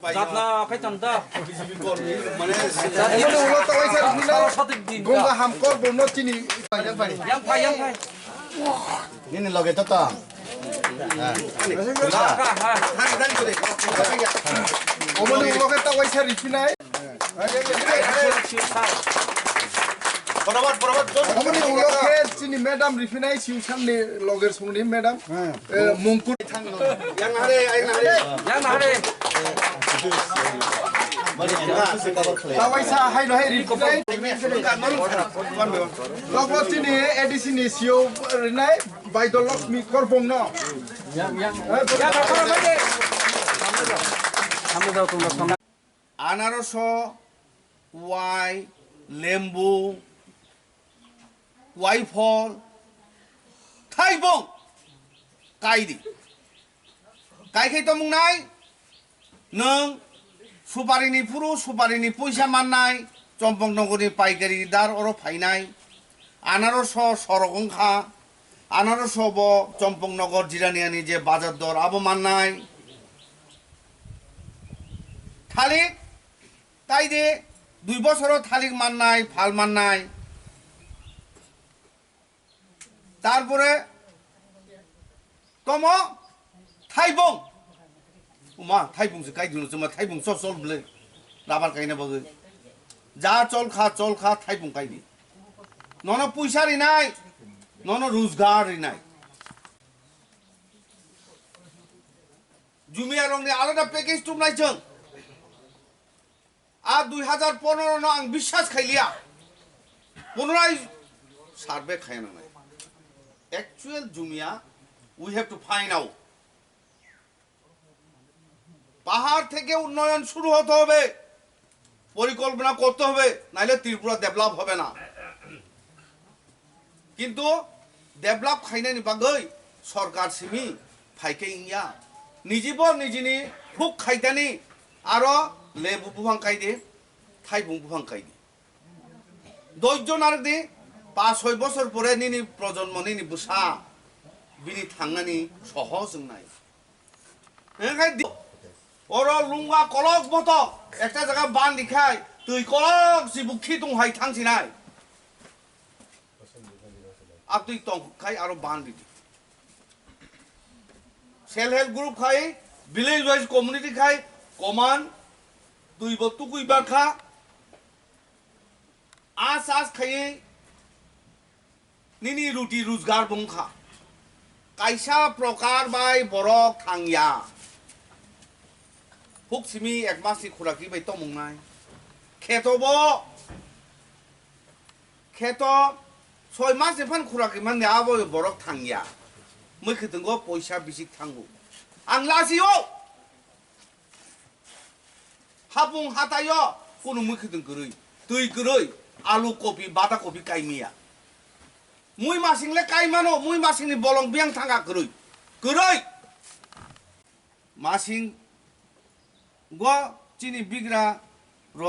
Zatna cái chấm đó. Ini ulo tawai sar guna gonga hamkor bono chini yang Yang ini loge tata omoni ulo ke tawai sar ifinai omoni ulo ke chini madam rifinai siusan ni loger sumni madam mungkur Yang hari. tawai sa hai no hai rifinai log chini edisi ni siu rinai baidolok mi korbong no আনারস Y লেম্বু ওয়াইফল থাইবং কাইদি কাইখাই তো মুংনাই নং সুপারিনি ফুরু সুপারিনি পয়সা মাননাই চম্পকনগরনি পাইকারি দার or ফাইনাই আনারস সরগংখা আনারস ব চম্পকনগর জিরানিয়ানি যে বাজার দর আবো মাননাই থালিক তাই দে 2 বছর থালিক মাননাই ফাল মাননাই তারপরে তম থাইবং উমা থাইবংসে কাইদিনো জমা থাইবং চল বলে রাবার কাইনা বাগে যা চল খা থাইবং কাইদি নন পয়সা রিনাই নন রোজগার রিনাই জুমিয়া রংনি আলাদা প্যাকেজ টুমনাইছং আর 2015 আং বিশ্বাস খাইলিয়া পুনরায় সার্ভে খায়না নাই অ্যাকচুয়াল জুমিয়া we have to find out পাহাড় থেকে উন্নয়ন শুরু হতে হবে পরিকল্পনা করতে হবে নাইলে ত্রিপুরা ডেভেলপ হবে না কিন্তু ডেভেলপ খাইনানি বাগৈ সরকার সিমি ফাইকে ইয়া নিজিব নিজিনি ফুক খাইতানি আরো লেবু বুফাং কাইদে থাইবুং বুফাং কাইদে 10 জন আর দি 5-6 বছর পরে নিনি প্রজন্ম নিনি বুসা বিনি থাংনানি সহজ নাই এখাই ওর লুঙ্গা কলক মত একটা জায়গা বান দিখাই তুই কলক জিবুখি দং হাই থাংছি নাই আপ তুই তং খাই আরো বান দিদি সেলফ হেল্প গ্রুপ খাই ভিলেজ ওয়াইজ কমিউনিটি খাই কমান তুই বতুকুই বাখা আস খাই নিনি রুটি রোজগার বংখা কাইসা প্রকার বাই বরক থাংয়া হুক সিমি এক মাসি খুরাকি বাই তো মুংনাই খেতব খেত 6 মাস এফান খুরাকি মানে আবো বরক থাংয়া মই খেতঙ্গ পয়সা বিসিক থাঙ্গু আং লাসিও হাপুং হাতায় কোনো মই খেতং গরই তুই গরই আলু কপি বাটা কপি কাইমিয়া মুই মাসিংলে কাইমানো মুই মাসিংনি বলং বিয়াং থাঙ্গা গরই মাসিং গ চিনি বিগ্রা র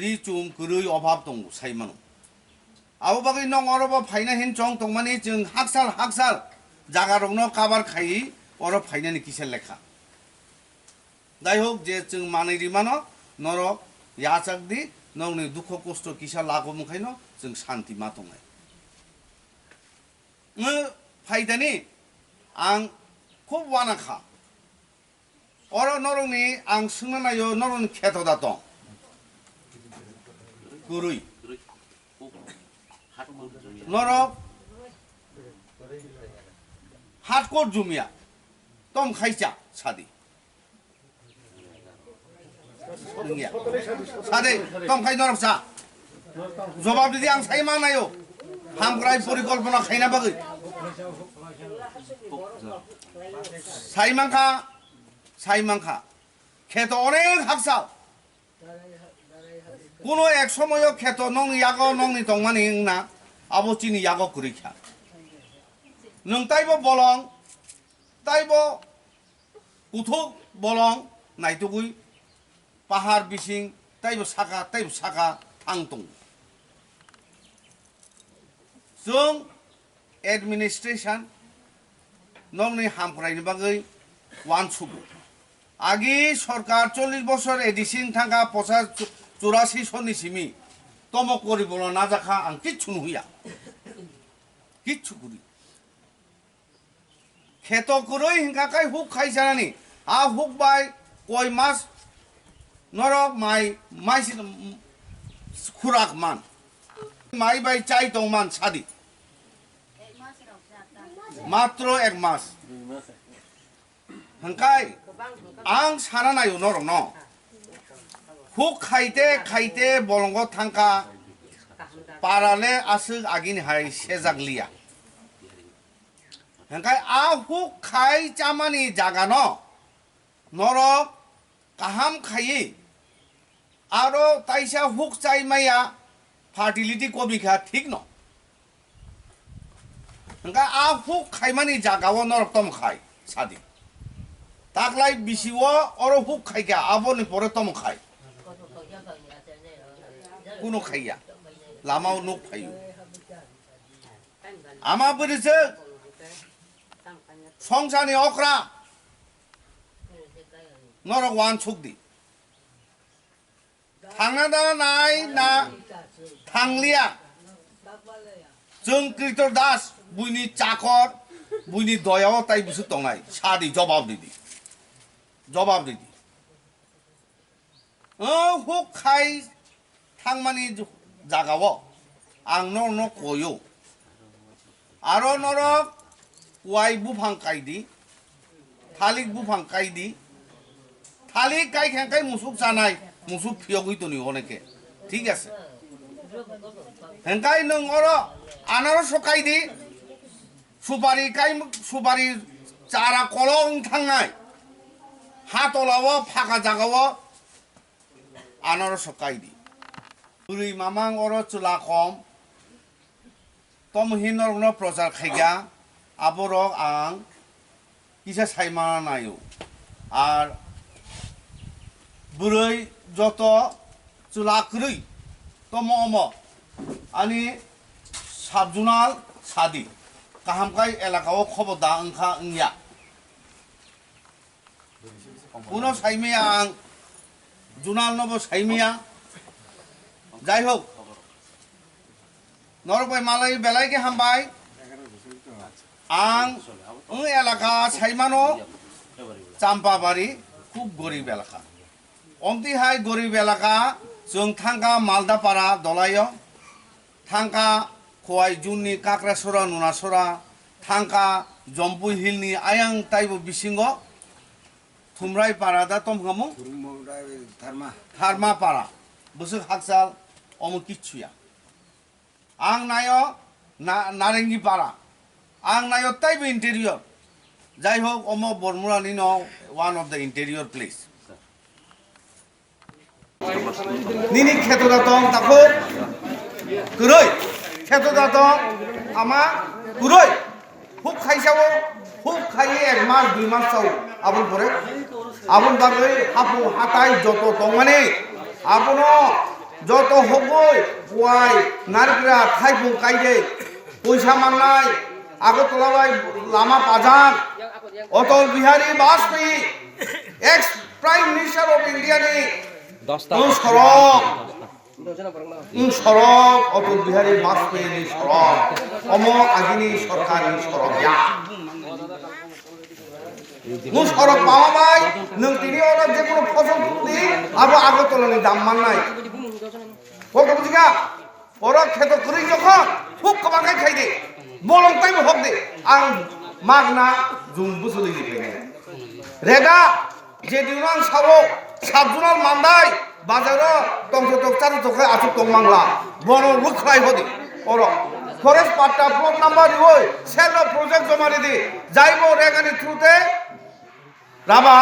রিচুম গরই অভাব দং সাইমানো আবো বাগै নং অরব ফাইনা হেন চং তংমানি जों হাকসাল জাগা রংনো কাবার খাই অর ফাইনানি কিসের লেখা যাই হোক যে जों মাनै রিমানো নর ইয়াচাক দি নংনি দুঃখ কষ্ট কিসা লাগো মুখাইনো जों শান্তি মাতংনাই ফাইদানি आं খুব ওয়ানাখা অর নরংনি आं सोंना नायो नरंनि खेतदा दं गुरुই নরক হাটকোট জুমিয়া তম খাইচা সাদি সাদে তম খাই নরক সা জবাব দিদি আং সাইমা নাयो হামগ্রাই পরিকল্পনা খাইনা বাগৈ সাইমাংখা খেত অনেক হাকসা কোনো এক সময় খেত নং ইয়াগো নংনি তংমানি না আবো চিনি ইয়াগো কুরিখা নং তাইবো বলং তাইবো উথুক বলং নাইতুগুই পাহাড় বিসিং তাইবো সাকা থাংতং जों एडमिनिस्ट्रेशन नंनि हामफ्रायनि बागै वान सुबु আগে সরকার 40 বছর এডিসিন থাকা 84 সননি সিমি তমক করিব না জাখা আং কিচ্ছু নুহিয়া কিচ্ছু করি খেত করই হিংকাকাই হুক খাইছানানি আ হুক বাই কয় মাস নরক মাই খুরাক মান মাই বাই চাই তো মান সাদি মাত্র 1 মাস হাঙ্কাই আং সারা নাইও নরক ন হুক খাইতে খাইতে বলঙ্গ থাঙ্কা পারালে আসুক আগিন হাই সেজাগলিয়া হাঙ্কাই আ হুক খাই চামানি জাগা ন নরক কাহাম খাইয়ে আরো তাইসা হুক চাই মাইয়া ফার্টিলিটি কমিখা ঠিক ন হাঙ্কাই আ হুক খাইমানি জাগাও নরক তম খাই সাদি তাকলাই বিশিও অর হুক খাইকা আবনি পরে তম খাই কোনো খাইয়া লামাও নুক খাইও আমা বলিছে সংসারনি অকরা নরক ওয়ান ছুকদি थांना दा नाय ना थांलिया जों कृतर दास बुइनि चाकर बुइनि दयाव ताइ बिसु तंनाय सादि जवाब दिदि हुक खाइ थांमानि जागाव आं न कयो आरो नरक वाइ बुफां काइदि थालिक बुफां काइदि थालिक काइ खेंकाइ मुसुक जानाय मुसुक फियग हইতনি অনেকে ঠিক আছে হেনকাই নং অর আনারস কাইদি সুপারি চারা কলং থাংনাই হাতলাও ফাঁকা জাগাও আনারস কাইদি বুড়ি মামাং অর চুলা কম তমহিনর প্রচার খাইগা আবরক আং কিসা সাইমানা নাইও আর বুড়ই যত চুলা করি তম অম আনি সাবজুনাল সাদি কাহামকাই এলাকাও খবরদা ওংখা ওংয়া পুনো সাইমিয়া আং জুনাল নব সাইমিয়া যাই হোক নরবাই মালাই বেলাইকে হামবাই আং এলাকা সাইমানো চাম্পাবাড়ি খুব গরিব এলাকা অন্তিহাই গরিব এলাকা जों थांगा मालदापारा दलायो थांगा खवाइ जुननि काक्रासरा नुनासरा थांगा जम्पु हिलनि आयां ताइबो बिसिंगो थुमराय पारा दा तमगामु थारमा पारा बुसु हाकसाल अमु किच्छुया आं नायो नारेंगी पारा आं नायो ताइबो इंटेरियर जाय होक अमो बरमुरानि न one of the interior place निनी खेतोदा दं ताको गुरै खेतोदा दं आमा गुरै हुक खाइसावो हुक खाइए 1 मास 2 मास चाव आबुन परे आबुन बागै हापु हाताय जतो दं माने आबुनो जतो हगै वाय नारग्रा थाइबु काइदे पैसा माननाय आगरतलाबाय लामा पाजान Atal Bihari Vajpayee ex prime minister of India ने সড়ক অটল বিহারী বাজপেয়ী সড়ক অম আগিনী সরকারি সড়ক সড়ক পাওয়া ভাই নং তিনি অনেক যে কোনো ফসল তুলি আবার আগরতলানি দাম মাননাই কত বুঝিগা ওরা খেত করি যখন খুব কমাকাই খাই দে বলং তাইবো হক দে আং মাগনা জুম বুসলি দিবে রেগা যে দিনাং সাবো সাবজুনাল মান্দাই বাজারও তংসতক চারু চোখে আচুক তংমাংলা বন লুখাই হদি ওর ফরেস্ট পাট্টা প্লট নাম্বার হই সেল প্রজেক্ট জমা দি যাইবো রেগানি থ্রুতে রাবা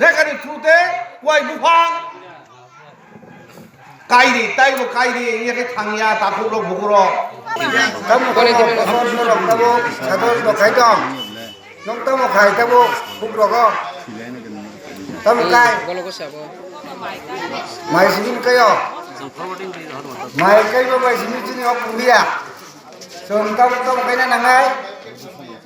রেগানি থ্রুতে ওয়াই বুফাং কাইরি তাইবো কাইরি ইয়েকে থাংিয়া তাকুলো বুকুরো তম কোনে দিবে রক্তাবো সাদর দখাইতম নক্তম খাইতাবো বুকুরগো তম কাই গলগো সাবো माइ सिमिन कयो माइ कयो माइ सिमिन चिनि हक पुलिया जों तम कयना नांगाय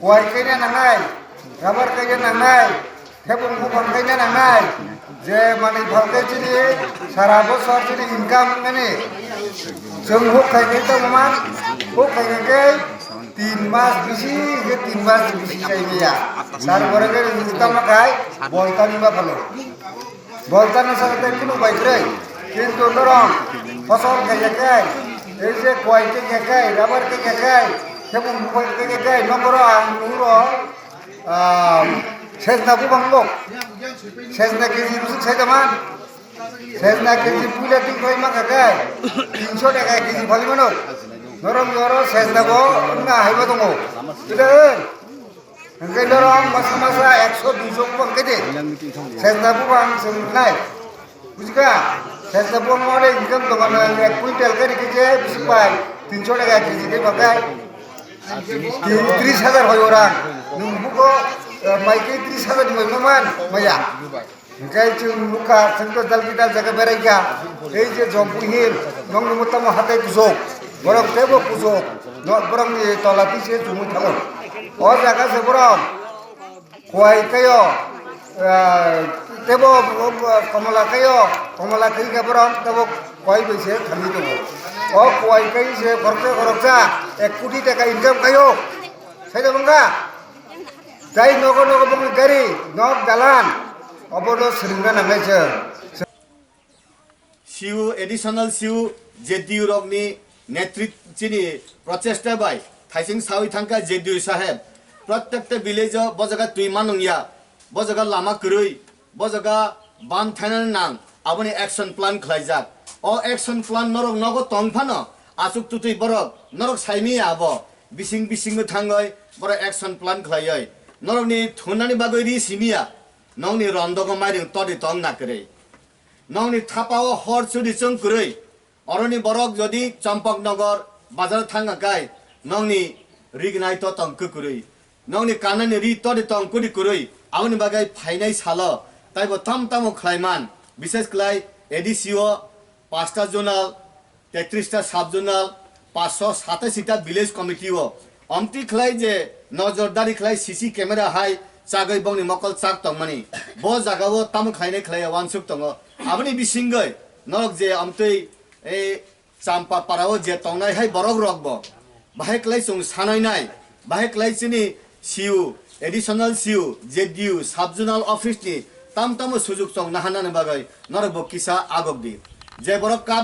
गय कयना नांगाय राबार कयना नांगाय Hebung bufang kayaknya nangai. Je mani falkai jadi salah bosor jadi income ini. Sungguh kayak kita memang, kayak 3 মাস বেশি যে 3 মাস বেশি চাইবে তারপরে kita makai boltan ba ভালো boltaনের সাথে কোনো বাইরে কিন্তু ধরুন ফসল খাই এই যে কয়তে খাই রাবার কে খাই এবং কয়তে খাই নম্বর নুরো সেজনা বাংলো সেজনা কেজি রুসি সেজমান সেজনা কেজি পুলে তিন কই মা খাই 300 টাকা কেজি ফলি মানুষ Dorong sesnabo na haiba dongo. Tidak. Engkau dorong masa-masa 100-200 bang kede. Sesnabo bang senai. Buka. Sesnabo ngore income dongo na 1 kuintal kari kece bisipai 300 টাকা KG ke pakai. 30,000 hoy orang. Nunggu maike 30,000 di mana maya. Engkau cuma buka sentuh dal kita jaga beraya. Ei je jompu hil. Nong mutamo hate kusok. Borong tebo kusuk, borong ni tolati sih cuma thakur. Oh jaga seborong, kuai kayo, tebo komala kayo borong tebo kuai besi kami tu. Oh kuai kayo sih koroksa, 1 কোটি টাকা income kayo. Saya bangga. Jai nogo bangun gari, nog jalan, obodo seringan namanya je. Siu additional siu JDU rogni নেতৃত্বচিনি প্রচেষ্টা by থাইসিং সাউই thangka JDU সাহেব প্রত্যেকটা village বজাগা তুই মানুংয়া বজাগা লামা করই বজাগা বান থাইনান নাং আবনি action plan খাইজাক ও action plan নরক নগ তংফানো আসুক তুই বরক নরক সাইমি আব বিসিং থাঙ্গই বড় অ্যাকশন প্ল্যান খাইয় নরকনি থুনানি বাগৈ রি সিমিয়া নংনি রন্দগ মাইরিং তদি তং না করে নংনি থাপাও হর চুরি চং করই অরনি বরক যদি চম্পকনগর বাজার থাঙ্গাকাই নংনি রিগনাই তো তংক কুরই নংনি কানানি রি তদি তংকুরি কুরই আউনি বাগাই ফাইনাই সাল তাইবো তাম খাইমান বিশেষ ক্লাই এডিসিও 5টা জোনাল 33টা সাব জোনাল 587টা ভিলেজ কমিটিও অমতি খ্লাই যে নজরদারি খ্লাই সিসি ক্যামেরা হাই চাগৈ বংনি মকল চাক তংমানি ব জাগাও তাম খাইনাই খ্লাই ওয়ানসুক তং আবনি বিসিংগৈ নরক যে অমতৈ এই চাম্পা পাড়াও যে তংনাই হাই বরক রকব বাহে ক্লাই চং সানাই নাই বাহে ক্লাই চিনি সিউ এডিশনাল সিউ জেডিউ সাবজোনাল অফিস নি তাম সুযোগ চং নাহানানি বাগৈ নরক বকিসা আগক দি যে বরক